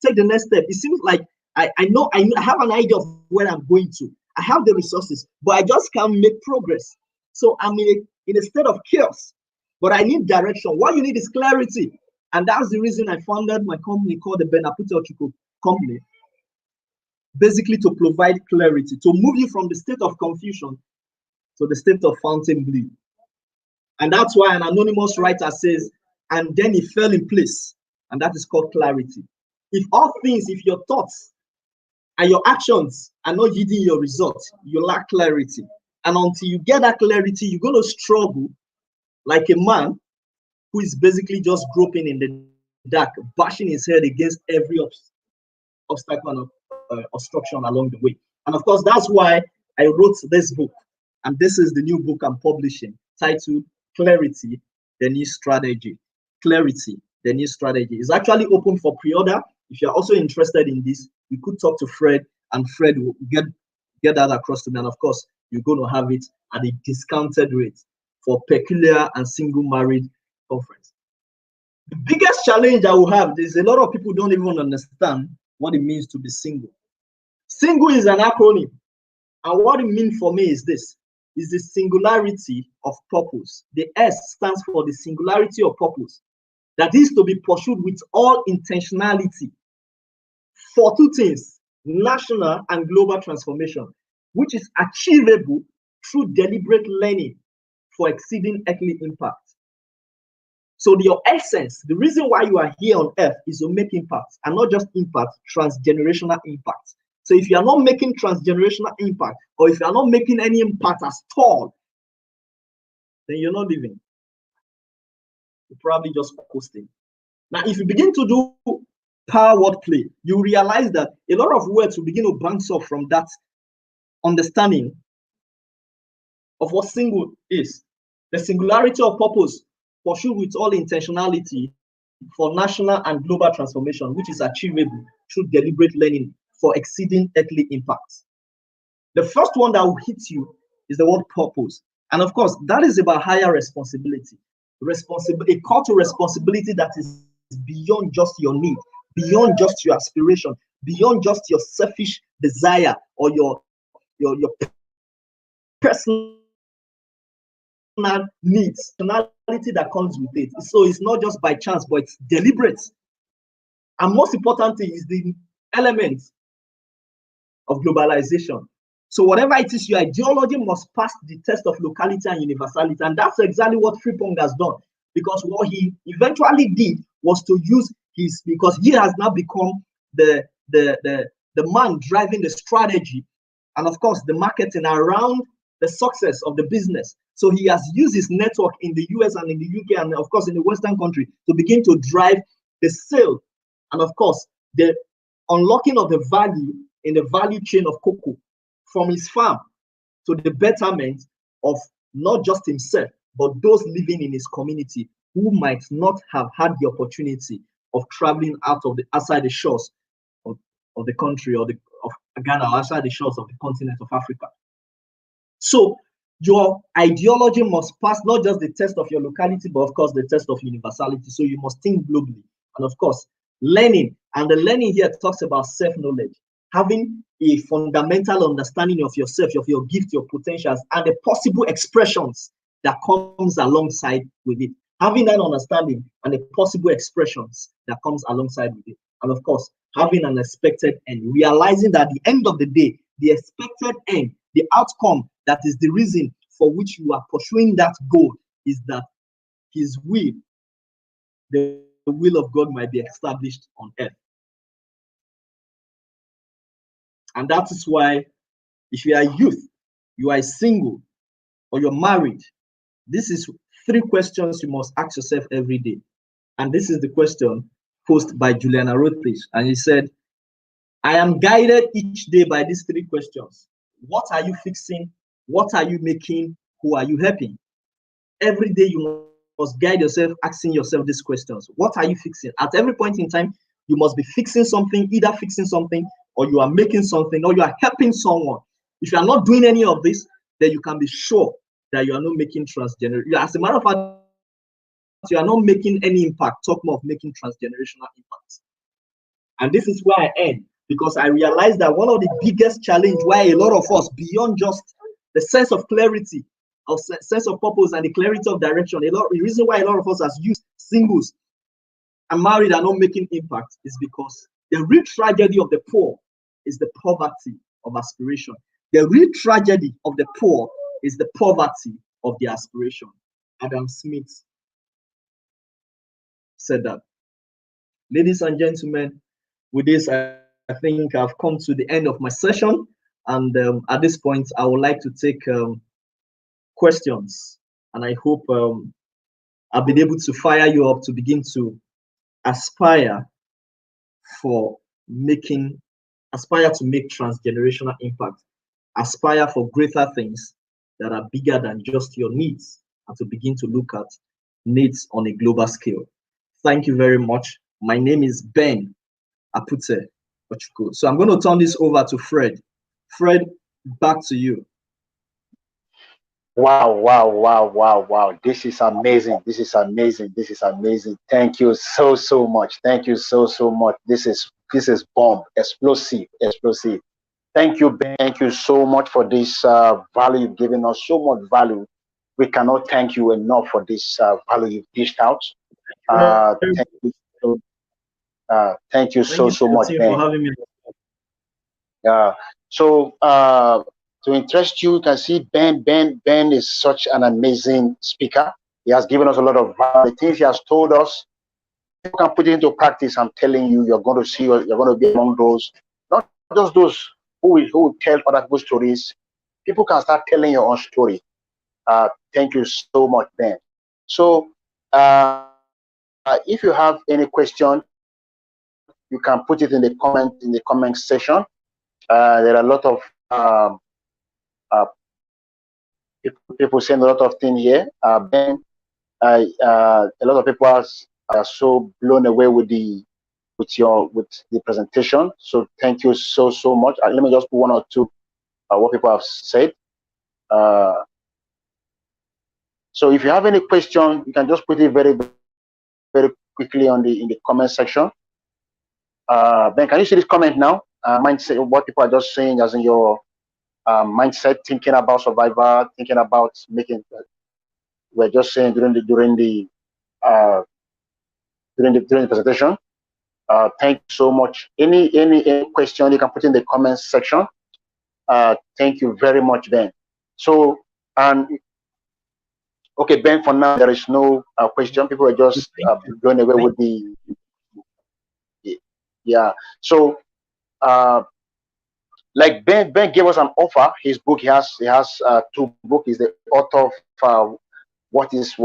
Speaker 2: take the next step. It seems like I have an idea of where I'm going to. I have the resources, but I just can't make progress. So I'm in a state of chaos, but I need direction. What you need is clarity. And that's the reason I founded my company called the Benapute Ochukwu Company, basically to provide clarity, to move you from the state of confusion to the state of fountain blue. And that's why an anonymous writer says, and then it fell in place, and that is called clarity. If your thoughts and your actions are not yielding your results, you lack clarity. And until you get that clarity, you're going to struggle like a man who is basically just groping in the dark, bashing his head against every obstacle and obstruction along the way. And of course, that's why I wrote this book. And this is the new book I'm publishing, titled Clarity, the New Strategy. Clarity, the New Strategy. It's actually open for pre-order. If you're also interested in this, you could talk to Fred, and Fred will get that across to me. And of course, you're going to have it at a discounted rate for peculiar and single married conference. The biggest challenge I will have is a lot of people don't even understand what it means to be single. Single is an acronym. And what it means for me is this, is the singularity of purpose. The S stands for the singularity of purpose. That is to be pursued with all intentionality for two things, national and global transformation, which is achievable through deliberate learning for exceeding earthly impact. So your essence, the reason why you are here on earth is to make impact, and not just impact, transgenerational impact. So if you are not making transgenerational impact, or if you are not making any impact at all, then you're not living. You're probably just coasting. Now, if you begin to do power wordplay, you realize that a lot of words will begin to bounce off from that understanding of what single is. The singularity of purpose pursued with all intentionality for national and global transformation, which is achievable through deliberate learning for exceeding earthly impacts. The first one that will hit you is the word purpose. And of course, that is about higher responsibility. A call to responsibility that is beyond just your need, beyond just your aspiration, beyond just your selfish desire or your personal needs, personality that comes with it. So it's not just by chance, but it's deliberate. And most importantly is the element of globalization. So whatever it is, your ideology must pass the test of locality and universality. And that's exactly what Frimpong has done. Because what he eventually did was to use because he has now become the man driving the strategy and of course the marketing around the success of the business. So he has used his network in the US and in the UK and of course in the Western country to begin to drive the sale and of course the unlocking of the value in the value chain of cocoa from his farm to the betterment of not just himself, but those living in his community who might not have had the opportunity of traveling outside the shores of the country or of Ghana, or outside the shores of the continent of Africa. So your ideology must pass not just the test of your locality, but of course the test of universality. So you must think globally. And of course, learning. And the learning here talks about self-knowledge, having a fundamental understanding of yourself, of your gift, your potentials, and the possible expressions that comes alongside with it. Having that understanding and the possible expressions that comes alongside with it. And of course, having an expected end, realizing that at the end of the day, the expected end The outcome that is the reason for which you are pursuing that goal is that his will, the will of God, might be established on earth. And that is why, if you are youth, you are single, or you're married, this is 3 questions you must ask yourself every day. And this is the question posed by Juliana Rothich. And he said, I am guided each day by these 3 questions. What are you fixing? What are you making? Who are you helping? Every day you must guide yourself, asking yourself these questions. What are you fixing? At every point in time, you must be fixing something, either fixing something, or you are making something, or you are helping someone. If you are not doing any of this, then you can be sure that you are not making transgenerational. As a matter of fact, you are not making any impact. Talk more of making transgenerational impact. And this is where I end, because I realized that one of the biggest challenge why a lot of us, beyond just the sense of clarity, of sense of purpose and the clarity of direction, the reason why a lot of us as youth, singles, and married are not making impact is because the real tragedy of the poor is the poverty of aspiration. The real tragedy of the poor is the poverty of the aspiration. Adam Smith said that. Ladies and gentlemen, with this, I think I've come to the end of my session. And at this point, I would like to take questions. And I hope I've been able to fire you up to begin to aspire to make transgenerational impact, aspire for greater things that are bigger than just your needs, and to begin to look at needs on a global scale. Thank you very much. My name is Ben Apute Ochuku. So I'm going to turn this over to Fred. Fred, back to you.
Speaker 1: Wow, wow, wow, wow, wow. This is amazing. This is amazing. This is amazing. Thank you so, so much. Thank you so, so much. This is bomb, explosive, explosive. Thank you, Ben. Thank you so much for this value you've given us. So much value. We cannot thank you enough for this value you've dished out. Thank you so much, Ben.
Speaker 2: For having me.
Speaker 1: So to interest you, you can see Ben is such an amazing speaker. He has given us a lot of value. The things he has told us, you can put it into practice. I'm telling you, you're going to see, you're going to be among those, not just those who will tell other people's stories. People can start telling your own story. Thank you so much, Ben. So if you have any question, you can put it in the comment section. There are a lot of people saying a lot of things here. Ben, a lot of people are so blown away with the presentation. So thank you so much. Let me just put 1 or 2 what people have said. So if you have any question, you can just put it very quickly in the comment section. Ben, can you see this comment now? Mindset, what people are just saying as in your mindset, thinking about survival, thinking about making. We're just saying during the presentation. Thank you so much. Any question you can put in the comments section. Thank you very much, Ben. So okay, Ben. For now, there is no question. People are just blown away with the. Yeah. So like Ben gave us an offer. His book, he has 2 books. He's the author of what is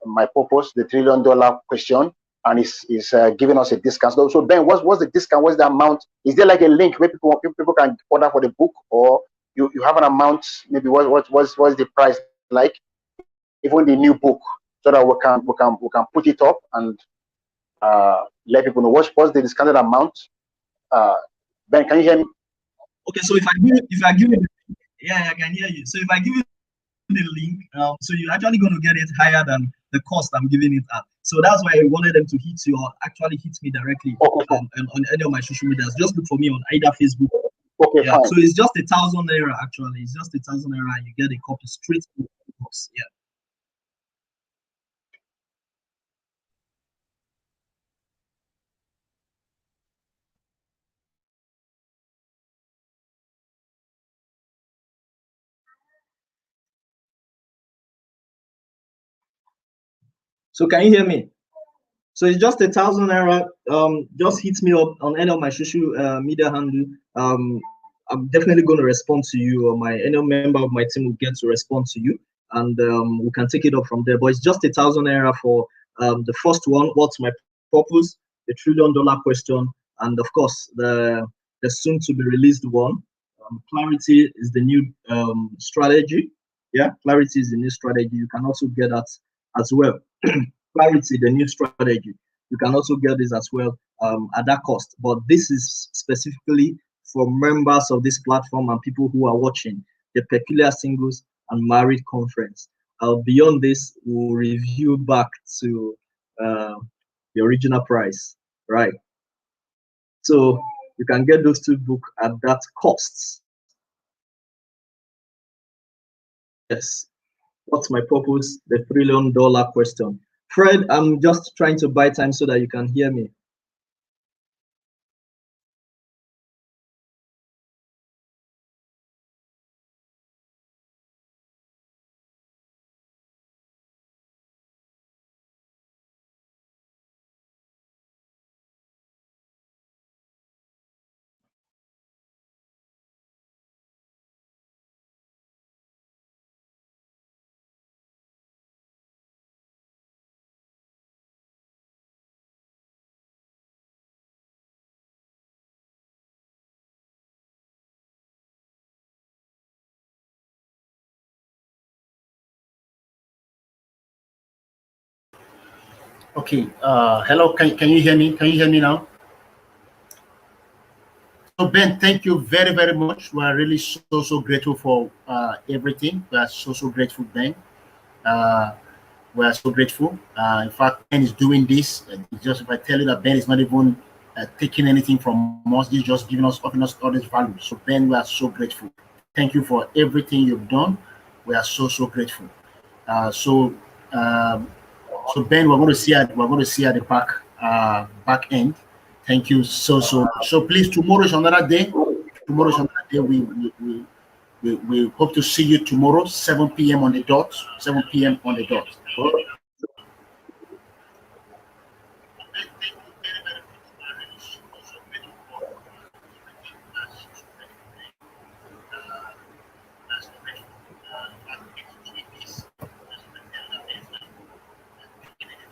Speaker 1: my purpose, the $1 trillion question, and he's giving us a discount. So Ben, what's the discount? What's the amount? Is there like a link where people can order for the book, or you have an amount? Maybe what's the price like? Even the new book, so that we can put it up and let people know what's the discounted amount. Ben, can you hear me?
Speaker 2: Okay, so if I give you, yeah, I can hear you. So if I give you the link, so you're actually going to get it higher than the cost I'm giving it at. So that's why I wanted them to hit you, or actually hit me directly on any of my social medias. Just look for me on either Facebook.
Speaker 1: Okay,
Speaker 2: yeah.
Speaker 1: Fine.
Speaker 2: So it's just 1,000 naira. Actually, it's just 1,000 naira, and you get a copy straight to the box. Yeah. So can you hear me? So it's just 1,000 naira. Just hit me up on any of my social media handle. I'm definitely going to respond to you, or any member of my team will get to respond to you, and we can take it up from there. But it's just 1,000 naira for the first one. What's my purpose? The $1 trillion question, and of course the soon to be released one. Clarity is the new strategy. Yeah, clarity is the new strategy. You can also get that as well. Clarity, the new strategy. You can also get this as well at that cost. But this is specifically for members of this platform and people who are watching the Peculiar Singles and Married Conference. Beyond this, we'll review back to the original price, right? So you can get those two books at that cost. Yes. What's my purpose? The $1 trillion question. Fred, I'm just trying to buy time so that you can hear me.
Speaker 1: Okay. Hello. Can you hear me? Can you hear me now? So Ben, thank you very, very much. We are really so grateful for everything. We are so grateful, Ben. We are so grateful. In fact, Ben is doing this. Just if I tell you that Ben is not even taking anything from us, he's just giving us, offering us all this value. So Ben, we are so grateful. Thank you for everything you've done. We are so grateful. So Ben, we're going to see at the back end. Thank you so much. So please, tomorrow is another day. Tomorrow is another day. We hope to see you tomorrow, 7 p.m. on the dot. 7 p.m. on the dot.